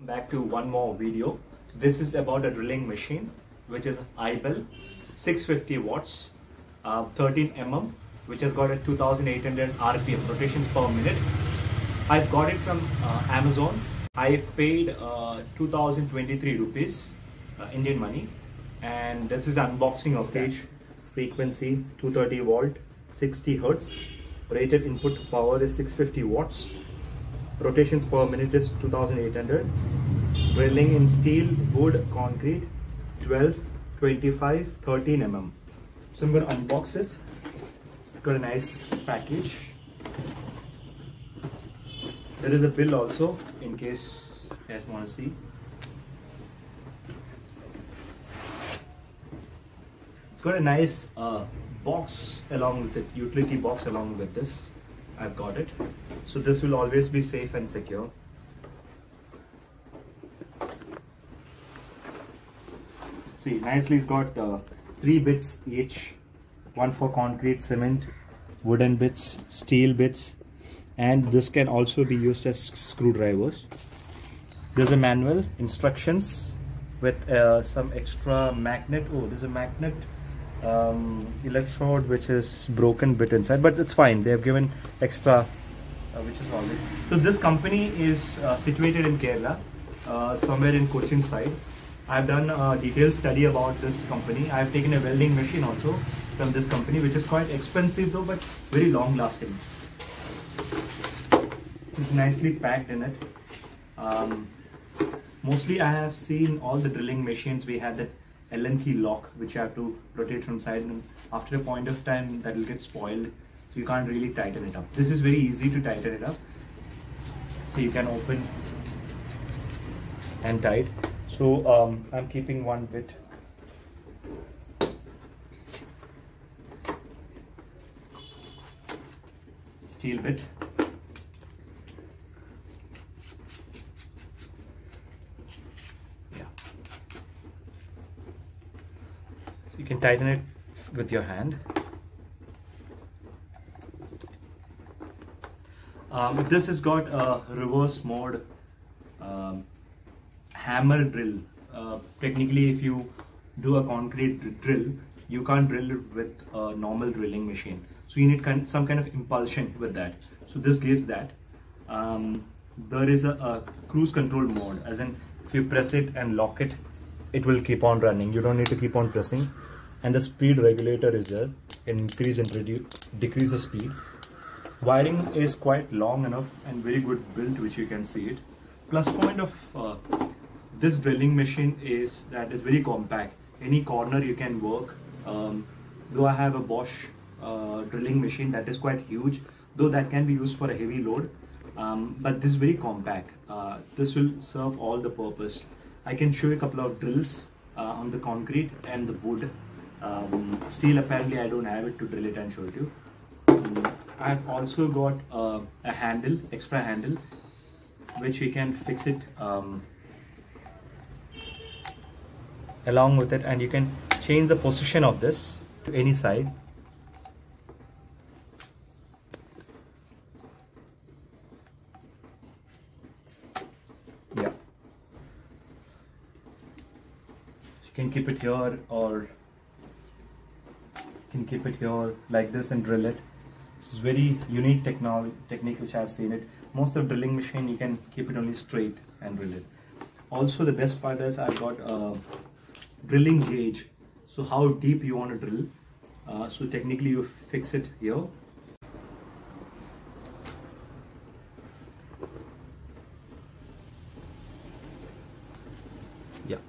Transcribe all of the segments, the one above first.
Back to one more video. This is about a drilling machine which is Ibel 650 watts 13 mm, which has got a 2800 rpm rotations per minute. I've got it from Amazon. I paid 2023 rupees Indian money, and this is unboxing of that. Frequency 230 volt 60 hertz, rated input power is 650 watts, rotations per minute is 2800, drilling in steel, wood, concrete 12, 25, 13 mm. So I'm going to unbox this. Got a nice package. There is a bill also in case you guys want to see. It's got a nice box along with it, utility box along with this. I've got it. So this will always be safe and secure. See, nicely it's got 3 bits each. One for concrete, cement, wooden bits, steel bits, and this can also be used as screwdrivers. There's a manual, instructions with some extra magnet. Oh, there's a magnet electrode which is broken bit inside, but it's fine. They have given extra, which is always. So this company is situated in Kerala, somewhere in Cochin side. I've done a detailed study about this company. I've taken a welding machine also from this company, which is quite expensive though, but very long lasting. It's nicely packed in it. Mostly I have seen all the drilling machines, we have that Allen key lock which you have to rotate from side, and after a point of time that will get spoiled, so you can't really tighten it up. This is very easy to tighten it up, so you can open and tight. So I'm keeping one bit. Steel bit. You can tighten it with your hand. This has got a reverse mode hammer drill. Technically, if you do a concrete drill, you can't drill it with a normal drilling machine. So you need some kind of impulsion with that. So this gives that. There is a cruise control mode, as in if you press it and lock it, it will keep on running. You don't need to keep on pressing. And the speed regulator is there. Can increase and decrease the speed. Wiring is quite long enough and very good built, which you can see it. Plus point of this drilling machine is that it's very compact. Any corner you can work. Though I have a Bosch drilling machine that is quite huge, though that can be used for a heavy load. But this is very compact. This will serve all the purpose. I can show you a couple of drills on the concrete and the wood. Steel, apparently I don't have it to drill it and show it to you. I've also got a handle, extra handle, which we can fix it along with it, and you can change the position of this to any side. Yeah. So you can keep it here, or can keep it here like this and drill it. It's very unique technique which I have seen it. Most of drilling machine you can keep it only straight and drill it. Also the best part is I've got a drilling gauge, so how deep you want to drill. So technically you fix it here. Yeah.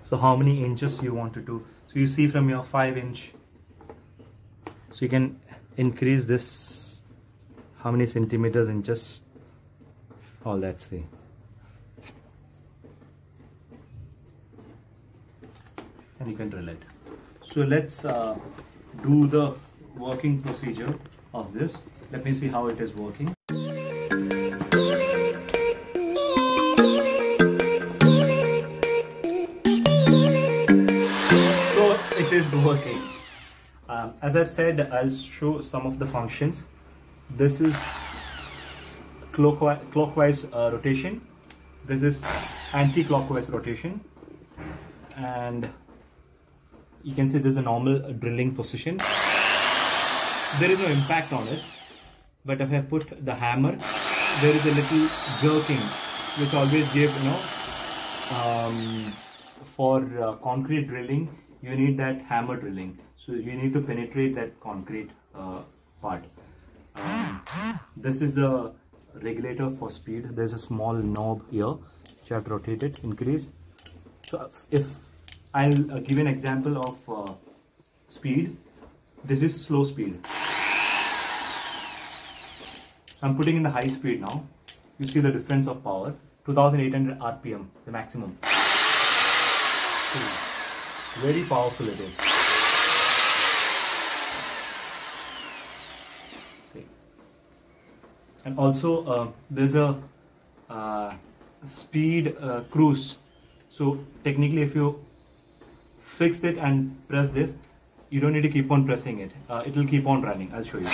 So how many inches you want to do. So you see from your 5-inch. So you can increase this, how many centimeters, inches, all that, see. And you can drill it. So let's do the working procedure of this. Let me see how it is working. So it is working. As I've said, I'll show some of the functions. This is clockwise rotation. This is anti-clockwise rotation, and you can see this is a normal drilling position. There is no impact on it, but if I put the hammer, there is a little jerking, which always give, for concrete drilling, you need that hammer drilling. So you need to penetrate that concrete part. This is the regulator for speed. There's a small knob here which I have to rotate it, increase. So if I'll give an example of speed, this is slow speed. So I'm putting in the high speed now. You see the difference of power, 2800 RPM, the maximum. Very powerful it is. See. And also there's a speed cruise. So technically if you fix it and press this, you don't need to keep on pressing it. It will keep on running. I'll show you.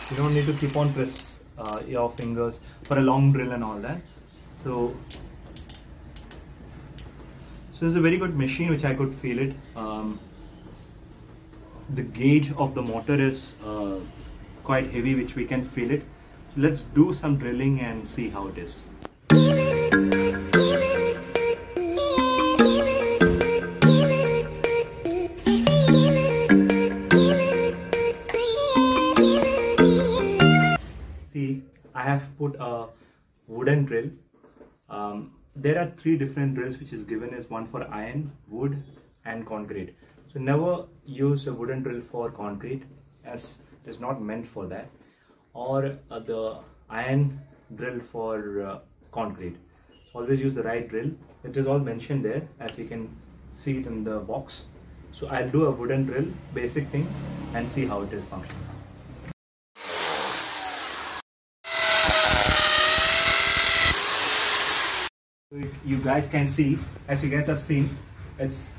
You don't need to keep on press your fingers for a long drill and all that. So it's a very good machine which I could feel it. The gauge of the motor is quite heavy, which we can feel it. So let's do some drilling and see how it is. See, I have put a wooden drill. There are 3 different drills which is given as one for iron, wood and concrete. So never use a wooden drill for concrete, as it is not meant for that, or the iron drill for concrete. Always use the right drill. It is all mentioned there, as you can see it in the box. So I'll do a wooden drill, basic thing, and see how it is functioning. You guys can see, as you guys have seen, it's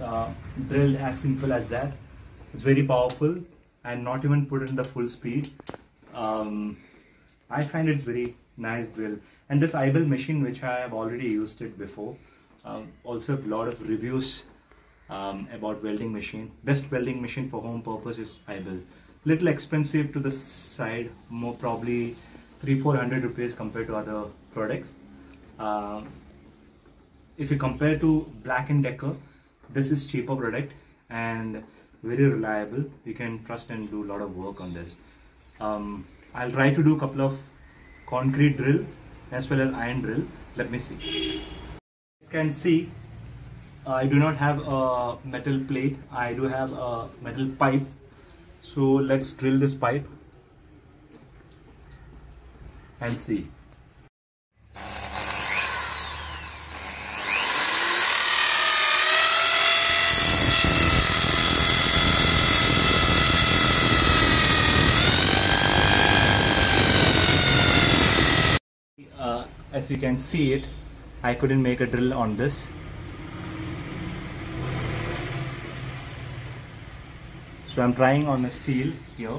drilled as simple as that. It's very powerful and not even put in the full speed. I find it's very nice drill. And this Ibel machine, which I have already used it before, also a lot of reviews about welding machine. Best welding machine for home purpose is Ibel. Little expensive to the side, more probably 300-400 rupees compared to other products. If you compare to Black & Decker, this is cheaper product and very reliable. You can trust and do a lot of work on this. I'll try to do a couple of concrete drill as well as iron drill. Let me see. As you can see, I do not have a metal plate. I do have a metal pipe. So let's drill this pipe and see. As you can see it, I couldn't make a drill on this. So I'm trying on a steel here.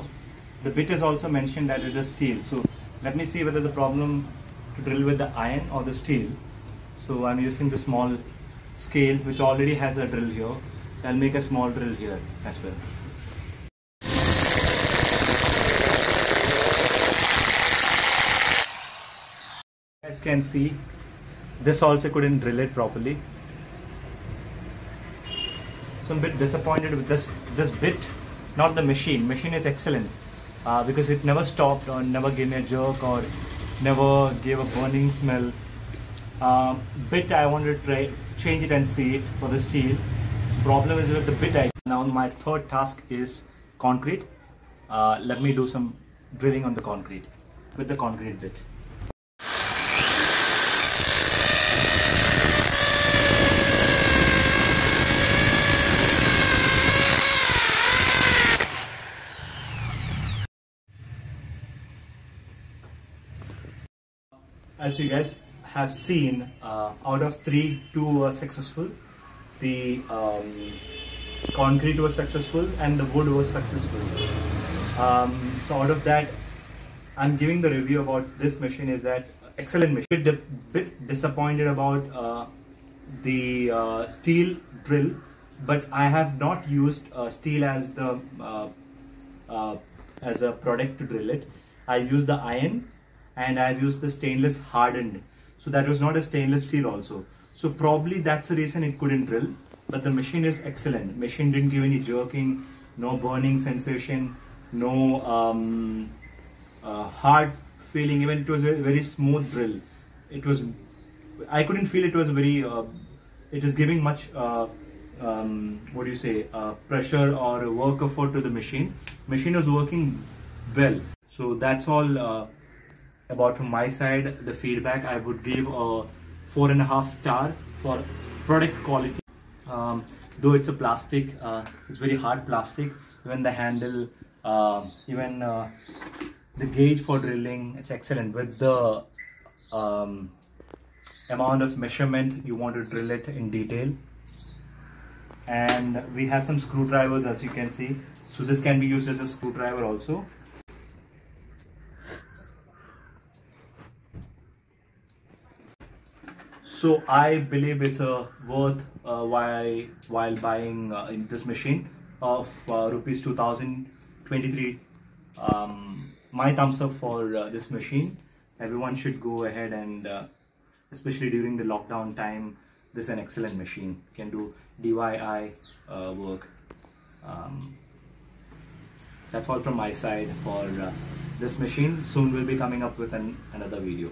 The bit is also mentioned that it is steel. So let me see whether the problem to drill with the iron or the steel. So I'm using the small scale which already has a drill here. So I'll make a small drill here as well. As you can see, this also couldn't drill it properly. So I'm a bit disappointed with this bit, not the machine. Machine is excellent because it never stopped or never gave me a jerk or never gave a burning smell. Bit I wanted to try change it and see it for the steel. Problem is with the bit. Now my third task is concrete. Let me do some drilling on the concrete with the concrete bit. As you guys have seen, out of 3, 2 were successful. The concrete was successful and the wood was successful. So out of that, I'm giving the review about this machine is that excellent machine. Bit disappointed about the steel drill, but I have not used steel as the as a product to drill it. I used the iron and I've used the stainless hardened. So that was not a stainless steel also. So probably that's the reason it couldn't drill. But the machine is excellent. Machine didn't give any jerking, no burning sensation, no hard feeling. Even it was a very smooth drill. It was, I couldn't feel it was very, it is giving much, what do you say, pressure or work effort to the machine. Machine was working well. So that's all about from my side. The feedback, I would give a 4.5 star for product quality. Though it's a plastic, it's very hard plastic. Even the handle, even the gauge for drilling, it's excellent. With the amount of measurement you want to drill it in detail. And we have some screwdrivers, as you can see. So this can be used as a screwdriver also. So I believe it's worth while buying in this machine of rupees 2023. My thumbs up for this machine. Everyone should go ahead and especially during the lockdown time, this is an excellent machine. Can do DIY work. That's all from my side for this machine. Soon we'll be coming up with another video.